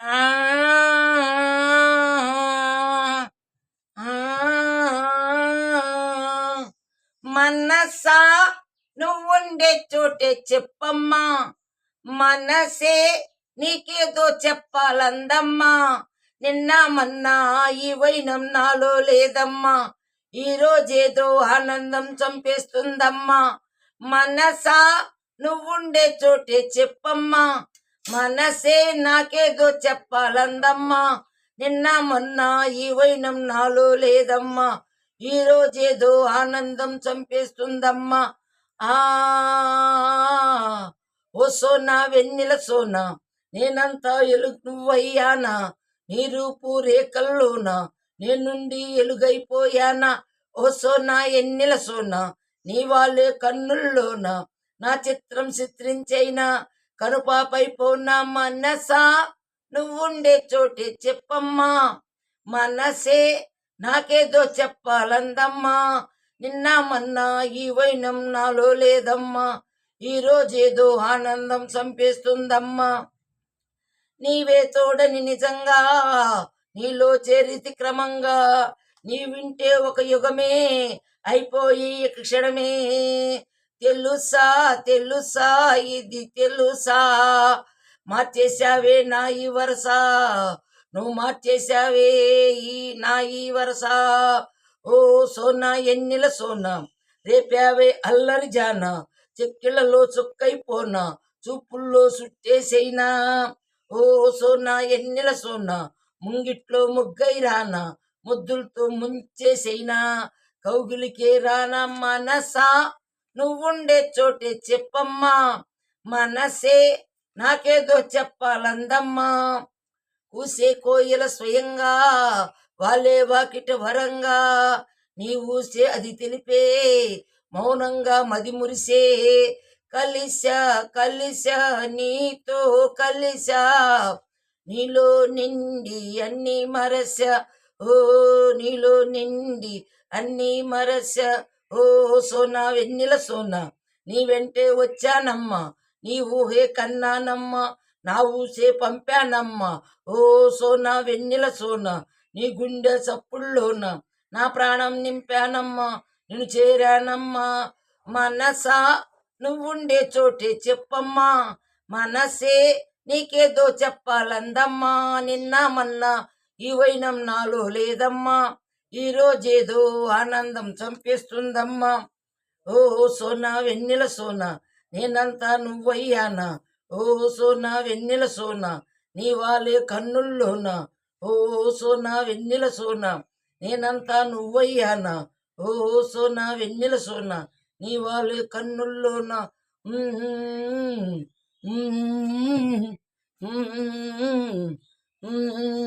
ఆ ఆ మనసా నువ్వుండే చోటే చెప్పమ్మా, మనసే నీకేదో చెప్పాలందమ్మా. నిన్న మన్నా ఈ వైనం నాలో లేదమ్మా, ఈ రోజేదో ఆనందం చంపేస్తుందమ్మా. మనసా నువ్వుండే చోటే చెప్పమ్మా, మనసే నాకేదో చెప్పాలందమ్మా. నిన్న మొన్న ఈ వైనం నాలో లేదమ్మా, ఈ రోజేదో ఆనందం చంపేస్తుందమ్మా. ఆ ఓ సోనా వెన్నెల సోనా, నేనంతా ఎలుగు నువ్వయ్యానా, నీ రూపు రేఖల్లోనా నేనుండి ఎలుగైపోయానా. ఓ సోనా ఎన్నెల సోనా, నీ వాళ్ళే కన్నుల్లోనా నా చిత్రం చిత్రించైనా కనుపాపైపోనా. మనసా నువ్వుండే చోటే చెప్పమ్మా, మనసే నాకేదో చెప్పాలందమ్మా. నిన్న మొన్న ఈ వైనం నాలో లేదమ్మా, ఈ రోజేదో ఆనందం చంపేస్తుందమ్మా. నీవే తోడని నిజంగా నీలో చేరితి క్రమంగా, నీ వింటే ఒక యుగమే అయిపోయి క్షణమే. తెలుసా తెలుసా ఇది తెలుసా, మార్చేశావే నా ఈ వరస, నువ్వు మార్చేశావే నా ఈ వరస. ఓ సోనా ఎన్నెల సోనా, రేపావే అల్లరి జానా, చెక్కిళ్ళలో చుక్కైపోనా, చూపుల్లో సుట్టేసైనా. ఓ సోనా ఎన్నెల సోనా, ముంగిట్లో ముగ్గై రానా, ముద్దులతో ముంచేసైనా కౌగిలికే రానా. మనసా నువ్వుండే చోటే చెప్పమ్మా, మనసే నాకేదో చెప్పాలందమ్మా. కూసే కోయిల స్వయంగా వాళ్ళే వాకిట వరంగా, నీ ఊసే అది తెలిపే మౌనంగా మది మురిసే. కలిసా కలిసా నీతో కలిసా, నీలో నిండి అన్ని మరస. ఓ నీలో నిండి అన్ని మరస. ఓ సోనా వెన్నెల సోనా, నీ వెంటే వచ్చానమ్మా, నీ ఊహే కన్నానమ్మా, నా ఊసే పంపానమ్మా. ఓ సోనా వెన్నెల సోనా, నీ గుండె చప్పుల్లోన నా ప్రాణం నింపానమ్మా, నేను చేరానమ్మా. మనసా నువ్వుండే చోటే చెప్పమ్మా, మనసే నీకేదో చెప్పాలందమ్మా. నిన్న మొన్న ఈ వైనం నాలో లేదమ్మా, ఈ రోజేదో ఆనందం చంపేస్తుందమ్మా. ఓ సోనా వెన్నెల సోనా, నేనంతా నువ్వయ్యానా. ఓ సోనా వెన్నెల సోనా, నీ వాళ్ళే కన్నుల్లోనా. ఓ సోనా వెన్నెల సోనా, నేనంతా నువ్వయ్యానా. ఓ సోనా వెన్నెల సోనా, నీ వాళ్ళే కన్నుల్లోనా. మ్మ్. మ్మ్. మ్మ్. మ్మ్.